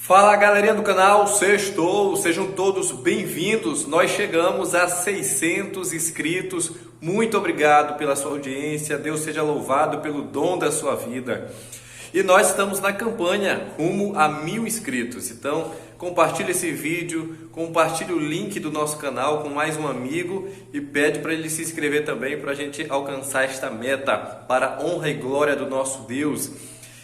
Fala galerinha do canal, sextou, sejam todos bem-vindos. Nós chegamos a 600 inscritos. Muito obrigado pela sua audiência. Deus seja louvado pelo dom da sua vida. E nós estamos na campanha rumo a 1000 inscritos. Então, compartilhe esse vídeo, compartilhe o link do nosso canal com mais um amigo e pede para ele se inscrever também para a gente alcançar esta meta para a honra e glória do nosso Deus.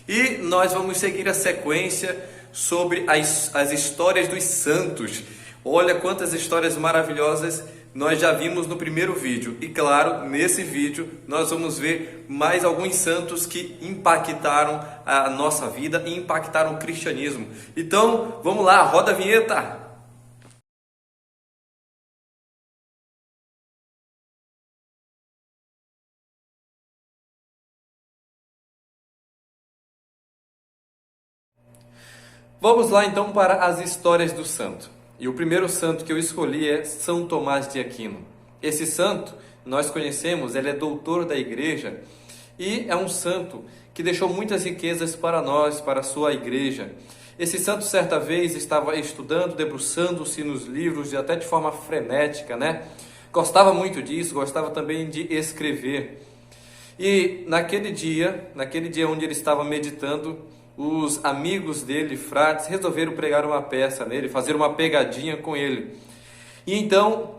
E nós vamos seguir a sequência sobre as histórias dos santos. Olha quantas histórias maravilhosas nós já vimos no primeiro vídeo. E claro, nesse vídeo nós vamos ver mais alguns santos que impactaram a nossa vida e impactaram o cristianismo. Então, vamos lá, roda a vinheta! Vamos lá então para as histórias do santo. E o primeiro santo que eu escolhi é São Tomás de Aquino. Esse santo, nós conhecemos, ele é doutor da igreja e é um santo que deixou muitas riquezas para nós, para a sua igreja. Esse santo certa vez estava estudando, debruçando-se nos livros, até de forma frenética, né? Gostava muito disso, gostava também de escrever. E naquele dia onde ele estava meditando, os amigos dele, frades, resolveram pregar uma peça nele, fazer uma pegadinha com ele. E então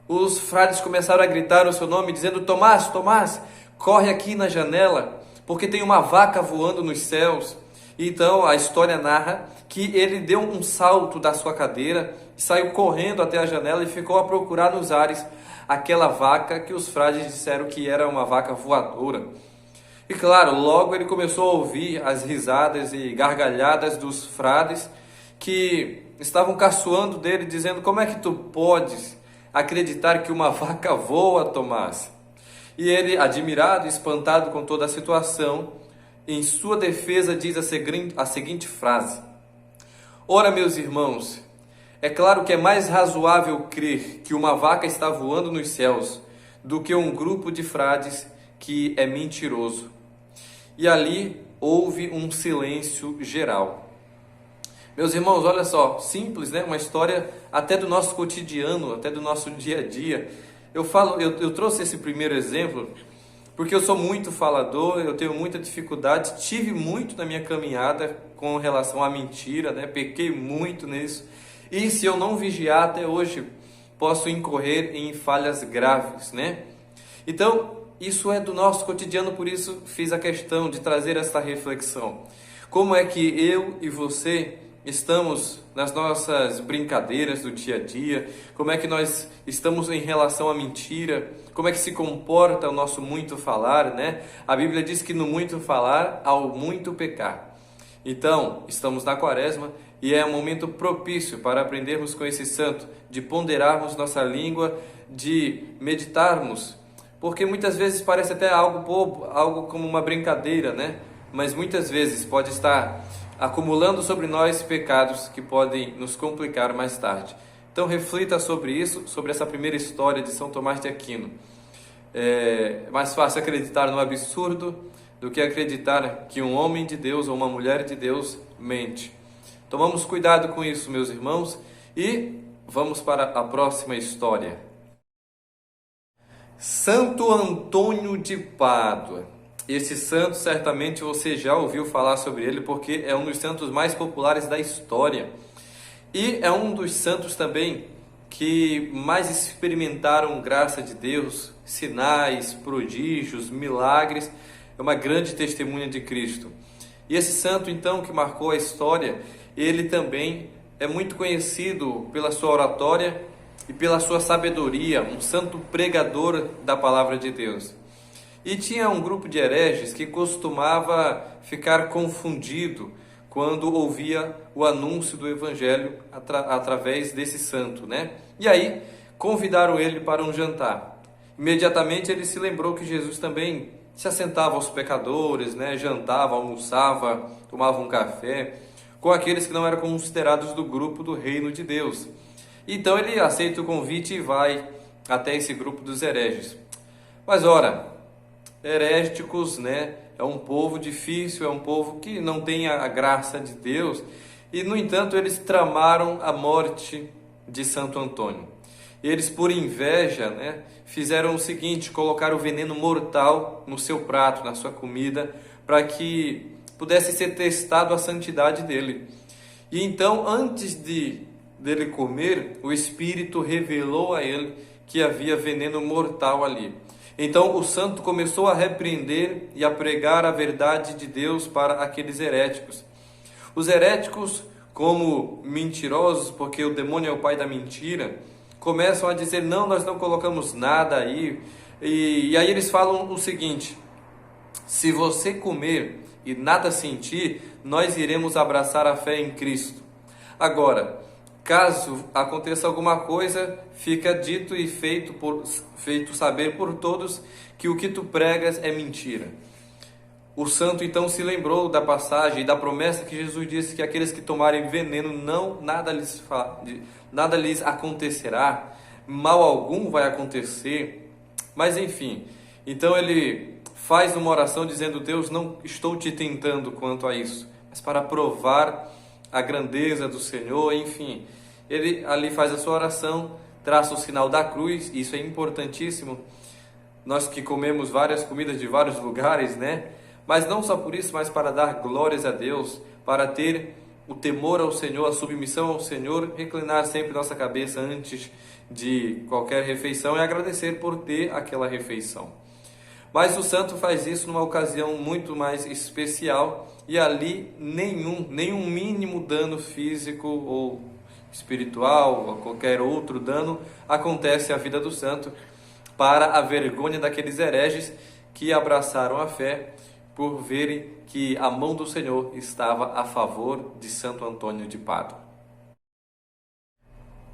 os frades começaram a gritar o seu nome, dizendo: Tomás, Tomás, corre aqui na janela, porque tem uma vaca voando nos céus. E então a história narra que ele deu um salto da sua cadeira, saiu correndo até a janela e ficou a procurar nos ares aquela vaca que os frades disseram que era uma vaca voadora. E claro, logo ele começou a ouvir as risadas e gargalhadas dos frades que estavam caçoando dele, dizendo: como é que tu podes acreditar que uma vaca voa, Tomás? E ele, admirado e espantado com toda a situação, em sua defesa diz a seguinte frase: ora, meus irmãos, é claro que é mais razoável crer que uma vaca está voando nos céus do que um grupo de frades que é mentiroso. E ali houve um silêncio geral. Meus irmãos, olha só, simples, né? Uma história até do nosso cotidiano, até do nosso dia a dia. Eu trouxe esse primeiro exemplo porque eu sou muito falador, eu tenho muita dificuldade, tive muito na minha caminhada com relação à mentira, né? Pequei muito nisso. E se eu não vigiar até hoje, posso incorrer em falhas graves, né? Então, isso é do nosso cotidiano, por isso fiz a questão de trazer esta reflexão. Como é que eu e você estamos nas nossas brincadeiras do dia a dia? Como é que nós estamos em relação à mentira? Como é que se comporta o nosso muito falar, né? A Bíblia diz que no muito falar, ao muito pecar. Então, estamos na quaresma e é um momento propício para aprendermos com esse santo, de ponderarmos nossa língua, de meditarmos. Porque muitas vezes parece até algo bobo, algo como uma brincadeira, né? Mas muitas vezes pode estar acumulando sobre nós pecados que podem nos complicar mais tarde. Então reflita sobre isso, sobre essa primeira história de São Tomás de Aquino. É mais fácil acreditar no absurdo do que acreditar que um homem de Deus ou uma mulher de Deus mente. Tomamos cuidado com isso, meus irmãos, e vamos para a próxima história. Santo Antônio de Pádua. Esse santo certamente você já ouviu falar sobre ele, porque é um dos santos mais populares da história. E é um dos santos também que mais experimentaram graça de Deus, sinais, prodígios, milagres. É uma grande testemunha de Cristo. E esse santo então que marcou a história, ele também é muito conhecido pela sua oratória e pela sua sabedoria, um santo pregador da palavra de Deus. E tinha um grupo de hereges que costumava ficar confundido quando ouvia o anúncio do evangelho através desse santo, né? E aí convidaram ele para um jantar. Imediatamente ele se lembrou que Jesus também se assentava aos pecadores, né? Jantava, almoçava, tomava um café com aqueles que não eram considerados do grupo do reino de Deus. Então ele aceita o convite e vai até esse grupo dos hereges. Mas ora, heréticos, né? É um povo difícil, é um povo que não tem a graça de Deus. E, no entanto, eles tramaram a morte de Santo Antônio. Eles, por inveja, né, fizeram o seguinte: colocaram o veneno mortal no seu prato, na sua comida, para que pudesse ser testado a santidade dele. E então, antes dele comer, o Espírito revelou a ele que havia veneno mortal ali. Então o santo começou a repreender e a pregar a verdade de Deus para aqueles heréticos. Os heréticos, como mentirosos, porque o demônio é o pai da mentira, começam a dizer: não, nós não colocamos nada aí. E aí eles falam o seguinte: se você comer e nada sentir, nós iremos abraçar a fé em Cristo. Agora, caso aconteça alguma coisa, fica dito e feito saber por todos que o que tu pregas é mentira. O santo então se lembrou da passagem e da promessa que Jesus disse que aqueles que tomarem veneno, nada lhes acontecerá, mal algum vai acontecer. Mas enfim, então ele faz uma oração dizendo: Deus, não estou te tentando quanto a isso, mas para provar a grandeza do Senhor. Enfim, ele ali faz a sua oração, traça o sinal da cruz. Isso é importantíssimo, nós que comemos várias comidas de vários lugares, né? Mas não só por isso, mas para dar glórias a Deus, para ter o temor ao Senhor, a submissão ao Senhor, reclinar sempre nossa cabeça antes de qualquer refeição e agradecer por ter aquela refeição. Mas o santo faz isso numa ocasião muito mais especial, e ali nenhum mínimo dano físico ou espiritual ou qualquer outro dano acontece à vida do santo, para a vergonha daqueles hereges que abraçaram a fé por verem que a mão do Senhor estava a favor de Santo Antônio de Pádua.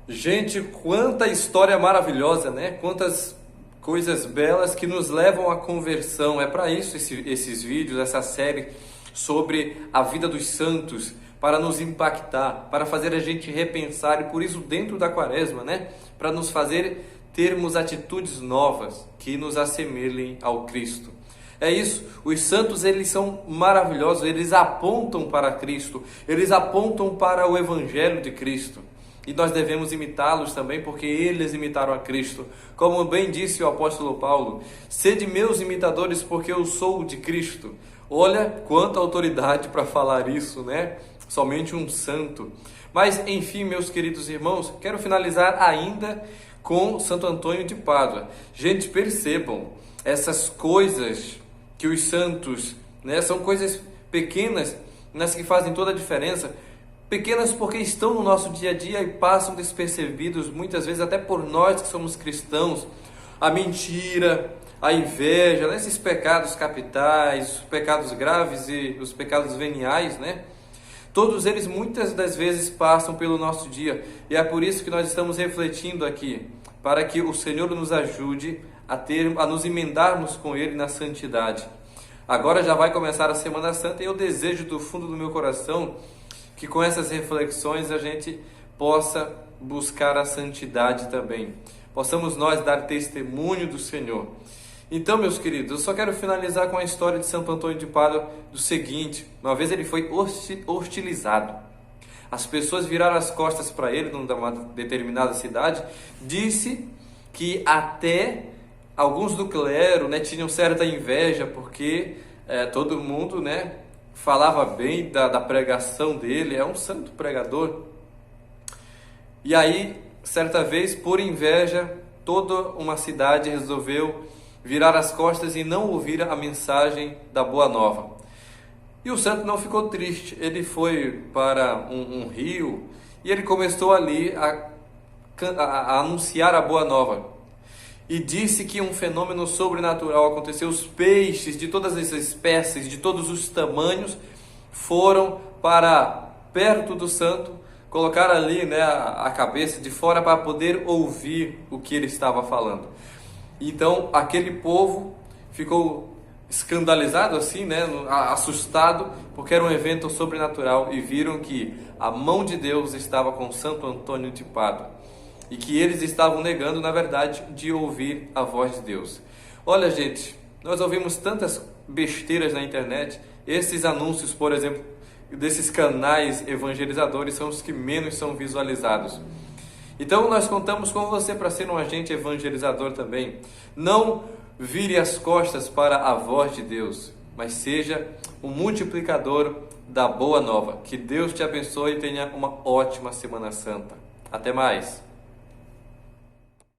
Gente, quanta história maravilhosa, né? Quantas coisas belas que nos levam à conversão. É para isso esses vídeos, essa série sobre a vida dos santos, para nos impactar, para fazer a gente repensar, e por isso dentro da quaresma, né? Para nos fazer termos atitudes novas que nos assemelhem ao Cristo. É isso, os santos, eles são maravilhosos, eles apontam para Cristo, eles apontam para o Evangelho de Cristo. E nós devemos imitá-los também, porque eles imitaram a Cristo. Como bem disse o apóstolo Paulo: sede meus imitadores, porque eu sou de Cristo. Olha quanta autoridade para falar isso, né? Somente um santo. Mas, enfim, meus queridos irmãos, quero finalizar ainda com Santo Antônio de Pádua. Gente, percebam, essas coisas que os santos, né, são coisas pequenas, mas que fazem toda a diferença. Pequenas porque estão no nosso dia a dia e passam despercebidos, muitas vezes até por nós que somos cristãos. A mentira, a inveja, né, esses pecados capitais, os pecados graves e os pecados veniais, né? Todos eles muitas das vezes passam pelo nosso dia, e é por isso que nós estamos refletindo aqui, para que o Senhor nos ajude a nos emendarmos com Ele na santidade. Agora já vai começar a Semana Santa, e eu desejo do fundo do meu coração que com essas reflexões a gente possa buscar a santidade também. Possamos nós dar testemunho do Senhor. Então, meus queridos, eu só quero finalizar com a história de Santo Antônio de Pádua do seguinte: uma vez ele foi hostilizado. As pessoas viraram as costas para ele numa determinada cidade. Disse que até alguns do clero, né, tinham certa inveja, porque todo mundo, né, falava bem da pregação dele. É um santo pregador. E aí, certa vez, por inveja, toda uma cidade resolveu virar as costas e não ouvir a mensagem da Boa Nova. E o santo não ficou triste. Ele foi para um rio e ele começou ali a anunciar a Boa Nova. E disse que um fenômeno sobrenatural aconteceu. Os peixes de todas as espécies, de todos os tamanhos, foram para perto do santo, colocar ali, né, a cabeça de fora para poder ouvir o que ele estava falando. Então aquele povo ficou escandalizado assim, né, assustado, porque era um evento sobrenatural, e viram que a mão de Deus estava com Santo Antônio de Pádua, e que eles estavam negando, na verdade, de ouvir a voz de Deus. Olha, gente, nós ouvimos tantas besteiras na internet. Esses anúncios, por exemplo, desses canais evangelizadores são os que menos são visualizados. Então nós contamos com você para ser um agente evangelizador também. Não vire as costas para a voz de Deus, mas seja um multiplicador da boa nova. Que Deus te abençoe e tenha uma ótima Semana Santa. Até mais!